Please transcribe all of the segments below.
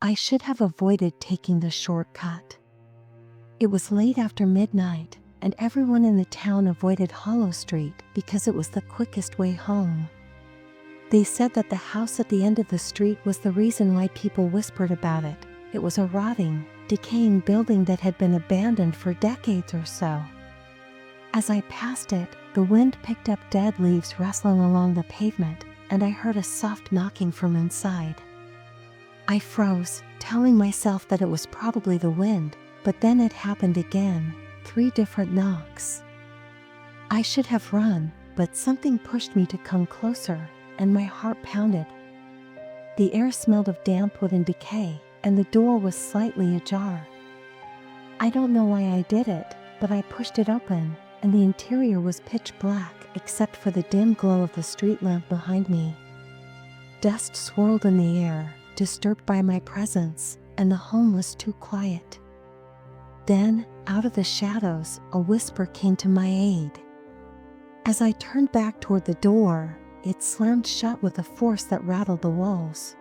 I should have avoided taking the shortcut. It was late after midnight, and everyone in the town avoided Hollow Street because it was the quickest way home. They said that the house at the end of the street was the reason why people whispered about it. It was a rotting, decaying building that had been abandoned for decades or so. As I passed it, the wind picked up dead leaves rustling along the pavement, and I heard a soft knocking from inside. I froze, telling myself that it was probably the wind, but then it happened again, 3 different knocks. I should have run, but something pushed me to come closer, and my heart pounded. The air smelled of damp wood and decay, and the door was slightly ajar. I don't know why I did it, but I pushed it open, and the interior was pitch black except for the dim glow of the street lamp behind me. Dust swirled in the air, disturbed by my presence, and the home was too quiet. Then, out of the shadows, a whisper came to my aid. As I turned back toward the door, it slammed shut with a force that rattled the walls.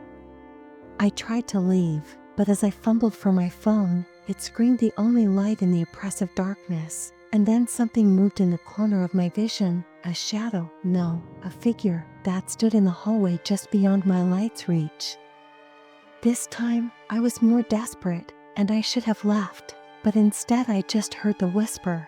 I tried to leave, but as I fumbled for my phone, it screamed the only light in the oppressive darkness, and then something moved in the corner of my vision, a shadow, no, a figure, that stood in the hallway just beyond my light's reach. This time, I was more desperate, and I should have left, but instead I just heard the whisper.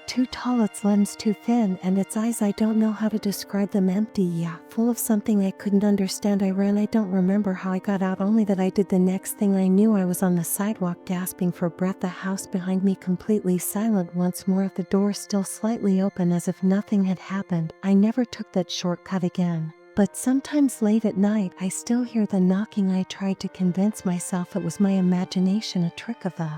Too tall, its lens too thin, and its eyes, I don't know how to describe them, empty, yeah, full of something I couldn't understand. I ran. I don't remember how I got out, only that I did. The next thing I knew, I was on the sidewalk gasping for breath, the house behind me completely silent once more, the door still slightly open as if nothing had happened. I never took that shortcut again. But sometimes late at night I still hear the knocking. I tried to convince myself it was my imagination, a trick of the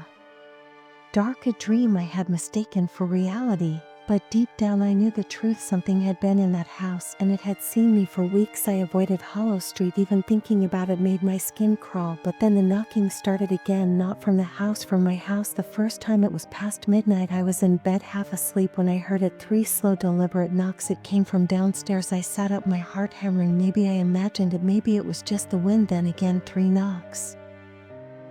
dark, a dream I had mistaken for reality. But deep down I knew the truth. Something had been in that house, and it had seen me for weeks. I avoided Hollow Street. Even thinking about it made my skin crawl. But then the knocking started again, not from the house, from my house. The first time it was past midnight. I was in bed half asleep when I heard it. 3 slow, deliberate knocks. It came from downstairs. I sat up, my heart hammering. Maybe I imagined it. Maybe it was just the wind. Then again 3 knocks.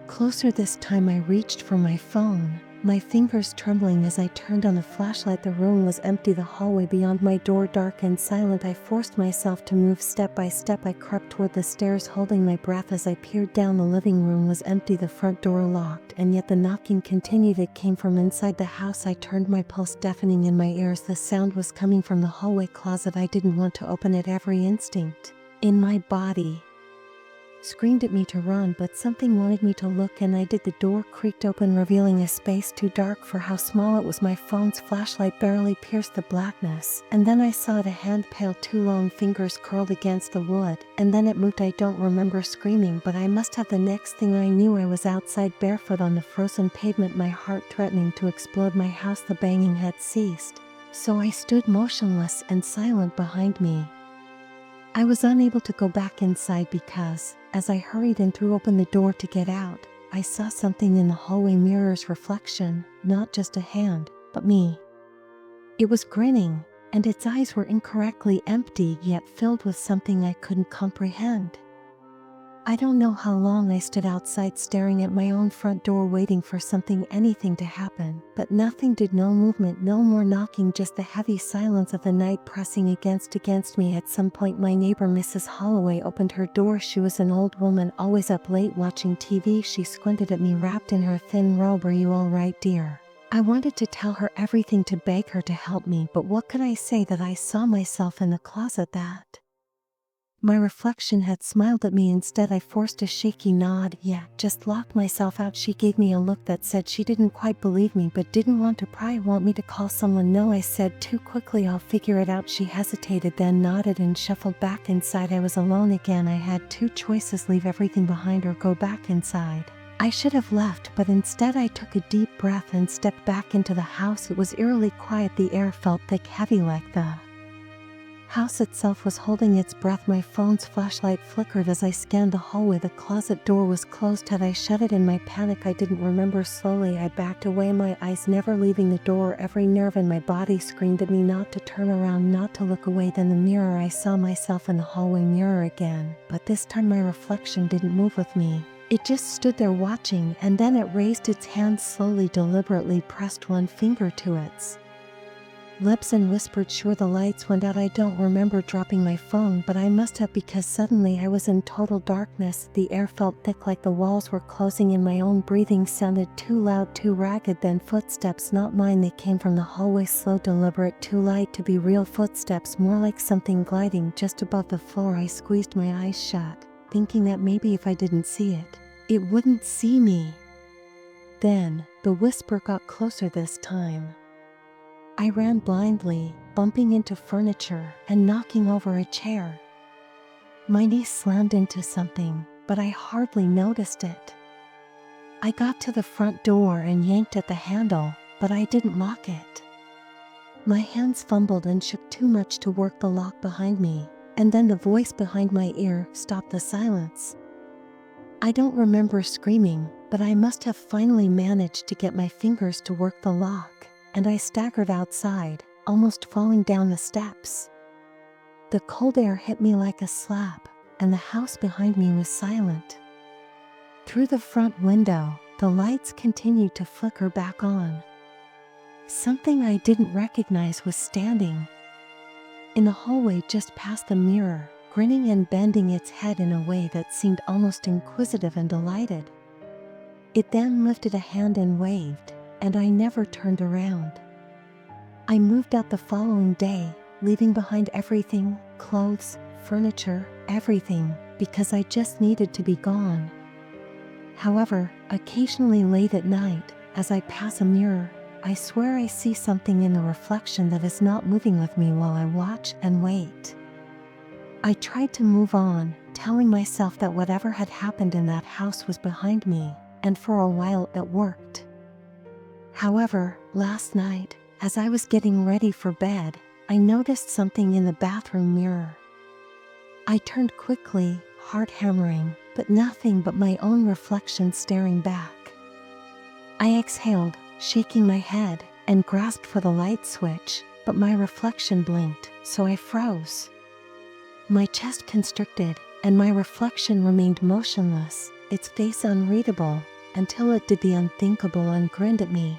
Closer this time. I reached for my phone, my fingers trembling as I turned on the flashlight. The room was empty, the hallway beyond my door dark and silent. I forced myself to move step by step. I crept toward the stairs, holding my breath as I peered down. The living room was empty, the front door locked, and yet the knocking continued. It came from inside the house. I turned, my pulse deafening in my ears. The sound was coming from the hallway closet. I didn't want to open it. Every instinct in my body screamed at me to run, but something wanted me to look, and I did. The door creaked open, revealing a space too dark for how small it was. My phone's flashlight barely pierced the blackness, and then I saw it, a hand, pale, 2 long fingers curled against the wood, and then it moved. I don't remember screaming, but I must have. The next thing I knew, I was outside, barefoot on the frozen pavement, my heart threatening to explode. My house, the banging had ceased, so I stood motionless and silent behind me. I was unable to go back inside because, as I hurried and threw open the door to get out, I saw something in the hallway mirror's reflection, not just a hand, but me. It was grinning, and its eyes were incorrectly empty yet filled with something I couldn't comprehend. I don't know how long I stood outside staring at my own front door, waiting for something, anything to happen, but nothing did. No movement, no more knocking, just the heavy silence of the night pressing against me. At some point my neighbor, Mrs. Holloway, opened her door. She was an old woman, always up late watching TV. She squinted at me, wrapped in her thin robe. "Are you all right, dear?" I wanted to tell her everything, to beg her to help me, but what could I say? That I saw myself in the closet, that my reflection had smiled at me. Instead I forced a shaky nod. "Yeah, just locked myself out." She gave me a look that said she didn't quite believe me but didn't want to pry. "Want me to call someone?" "No," I said too quickly. "I'll figure it out." She hesitated, then nodded and shuffled back inside. I was alone again. I had 2 choices: leave everything behind or go back inside. I should have left, but instead I took a deep breath and stepped back into the house. It was eerily quiet. The air felt thick, heavy, like the house itself was holding its breath. My phone's flashlight flickered as I scanned the hallway. The closet door was closed. Had I shut it in my panic? I didn't remember. Slowly I backed away, my eyes never leaving the door. Every nerve in my body screamed at me not to turn around, not to look away. Then the mirror, I saw myself in the hallway mirror again, but this time my reflection didn't move with me. It just stood there watching, and then it raised its hand slowly, deliberately pressed one finger to its lips and whispered, "Sure, the lights went out." I don't remember dropping my phone, but I must have, because suddenly I was in total darkness. The air felt thick, like the walls were closing in. My own breathing sounded too loud, too ragged. Then footsteps, not mine. They came from the hallway, slow, deliberate, too light to be real footsteps, more like something gliding just above the floor. I squeezed my eyes shut, thinking that maybe if I didn't see it, it wouldn't see me. Then, the whisper got closer this time. I ran blindly, bumping into furniture and knocking over a chair. My knee slammed into something, but I hardly noticed it. I got to the front door and yanked at the handle, but I didn't lock it. My hands fumbled and shook too much to work the lock behind me, and then the voice behind my ear stopped the silence. I don't remember screaming, but I must have finally managed to get my fingers to work the lock, and I staggered outside, almost falling down the steps. The cold air hit me like a slap, and the house behind me was silent. Through the front window, the lights continued to flicker back on. Something I didn't recognize was standing in the hallway just past the mirror, grinning and bending its head in a way that seemed almost inquisitive and delighted. It then lifted a hand and waved, and I never turned around. I moved out the following day, leaving behind everything, clothes, furniture, everything, because I just needed to be gone. However, occasionally late at night, as I pass a mirror, I swear I see something in the reflection that is not moving with me while I watch and wait. I tried to move on, telling myself that whatever had happened in that house was behind me, and for a while it worked. However, last night, as I was getting ready for bed, I noticed something in the bathroom mirror. I turned quickly, heart hammering, but nothing but my own reflection staring back. I exhaled, shaking my head, and grasped for the light switch, but my reflection blinked, so I froze. My chest constricted, and my reflection remained motionless, its face unreadable, until it did the unthinkable and grinned at me.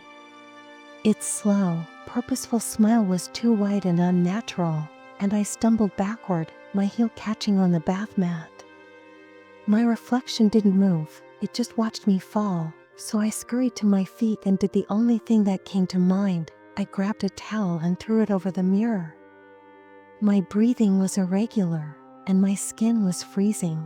Its slow, purposeful smile was too wide and unnatural, and I stumbled backward, my heel catching on the bath mat. My reflection didn't move, it just watched me fall, so I scurried to my feet and did the only thing that came to mind. I grabbed a towel and threw it over the mirror. My breathing was irregular, and my skin was freezing.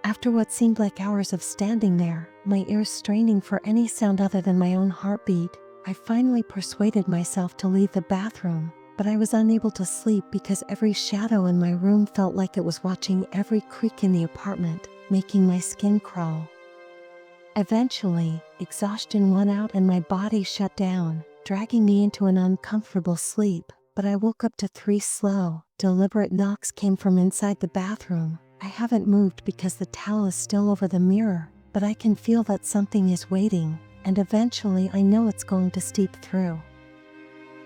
After what seemed like hours of standing there, my ears straining for any sound other than my own heartbeat, I finally persuaded myself to leave the bathroom, but I was unable to sleep because every shadow in my room felt like it was watching every creak in the apartment, making my skin crawl. Eventually, exhaustion won out and my body shut down, dragging me into an uncomfortable sleep, but I woke up to 3 slow, deliberate knocks came from inside the bathroom. I haven't moved because the towel is still over the mirror, but I can feel that something is waiting, and eventually I know it's going to seep through.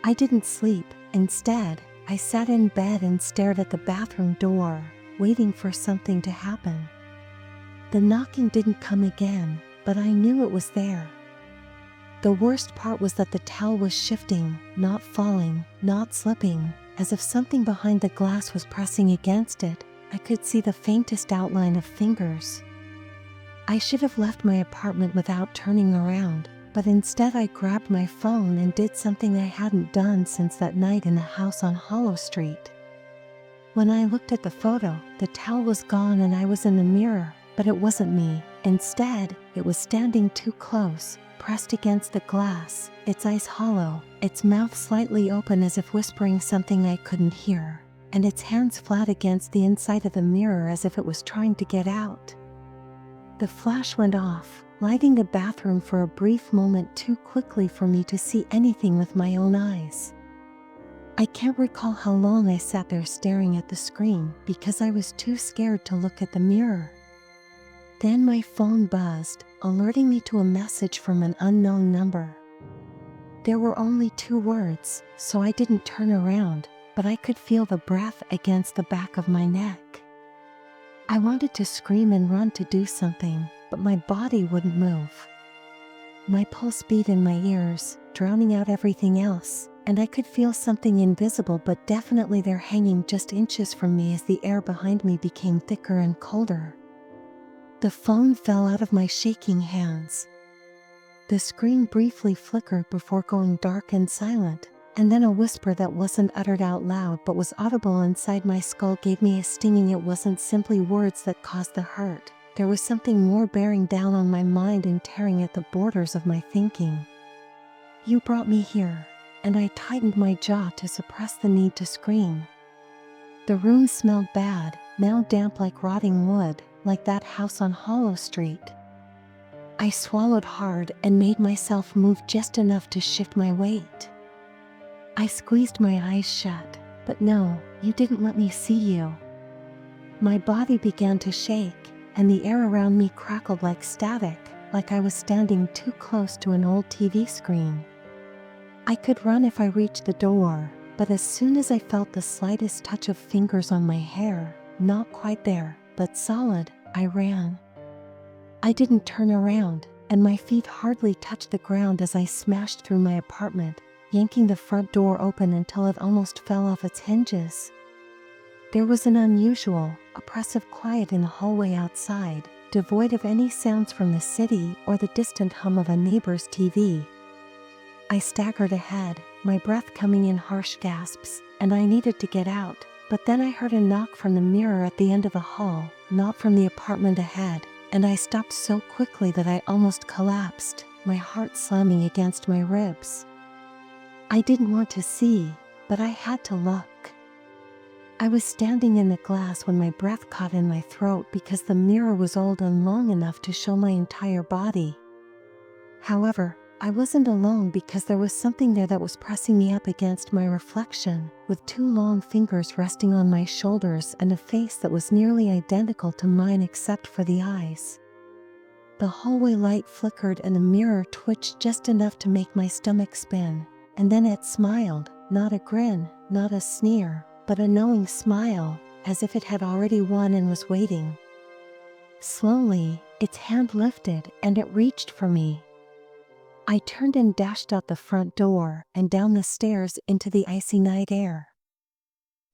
I didn't sleep. Instead, I sat in bed and stared at the bathroom door, waiting for something to happen. The knocking didn't come again, but I knew it was there. The worst part was that the towel was shifting, not falling, not slipping, as if something behind the glass was pressing against it. I could see the faintest outline of fingers. I should have left my apartment without turning around, but instead I grabbed my phone and did something I hadn't done since that night in the house on Hollow Street. When I looked at the photo, the towel was gone and I was in the mirror, but it wasn't me. Instead, it was standing too close, pressed against the glass, its eyes hollow, its mouth slightly open as if whispering something I couldn't hear, and its hands flat against the inside of the mirror as if it was trying to get out. The flash went off, lighting the bathroom for a brief moment too quickly for me to see anything with my own eyes. I can't recall how long I sat there staring at the screen because I was too scared to look at the mirror. Then my phone buzzed, alerting me to a message from an unknown number. There were only 2 words, so I didn't turn around, but I could feel the breath against the back of my neck. I wanted to scream and run to do something, but my body wouldn't move. My pulse beat in my ears, drowning out everything else, and I could feel something invisible but definitely there hanging just inches from me as the air behind me became thicker and colder. The phone fell out of my shaking hands. The screen briefly flickered before going dark and silent, and then a whisper that wasn't uttered out loud but was audible inside my skull gave me a stinging. It wasn't simply words that caused the hurt. There was something more bearing down on my mind and tearing at the borders of my thinking. "You brought me here," and I tightened my jaw to suppress the need to scream. The room smelled bad, now damp like rotting wood, like that house on Hollow Street. I swallowed hard and made myself move just enough to shift my weight. I squeezed my eyes shut, but no, you didn't let me see you. My body began to shake, and the air around me crackled like static, like I was standing too close to an old TV screen. I could run if I reached the door, but as soon as I felt the slightest touch of fingers on my hair, not quite there, but solid, I ran. I didn't turn around, and my feet hardly touched the ground as I smashed through my apartment, yanking the front door open until it almost fell off its hinges. There was an unusual, oppressive quiet in the hallway outside, devoid of any sounds from the city or the distant hum of a neighbor's TV. I staggered ahead, my breath coming in harsh gasps, and I needed to get out, but then I heard a knock from the mirror at the end of the hall, not from the apartment ahead, and I stopped so quickly that I almost collapsed, my heart slamming against my ribs. I didn't want to see, but I had to look. I was standing in the glass when my breath caught in my throat because the mirror was old and long enough to show my entire body. However, I wasn't alone because there was something there that was pressing me up against my reflection, with two long fingers resting on my shoulders and a face that was nearly identical to mine except for the eyes. The hallway light flickered and the mirror twitched just enough to make my stomach spin, and then it smiled, not a grin, not a sneer, but a knowing smile, as if it had already won and was waiting. Slowly, its hand lifted and it reached for me. I turned and dashed out the front door and down the stairs into the icy night air.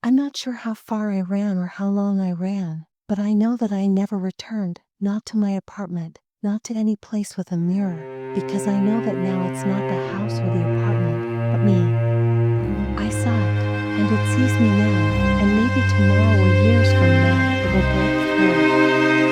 I'm not sure how far I ran or how long I ran, but I know that I never returned, not to my apartment, not to any place with a mirror, because I know that now it's not the house or the apartment, but me. I saw it, and it sees me now, and maybe tomorrow or years from now it will break through.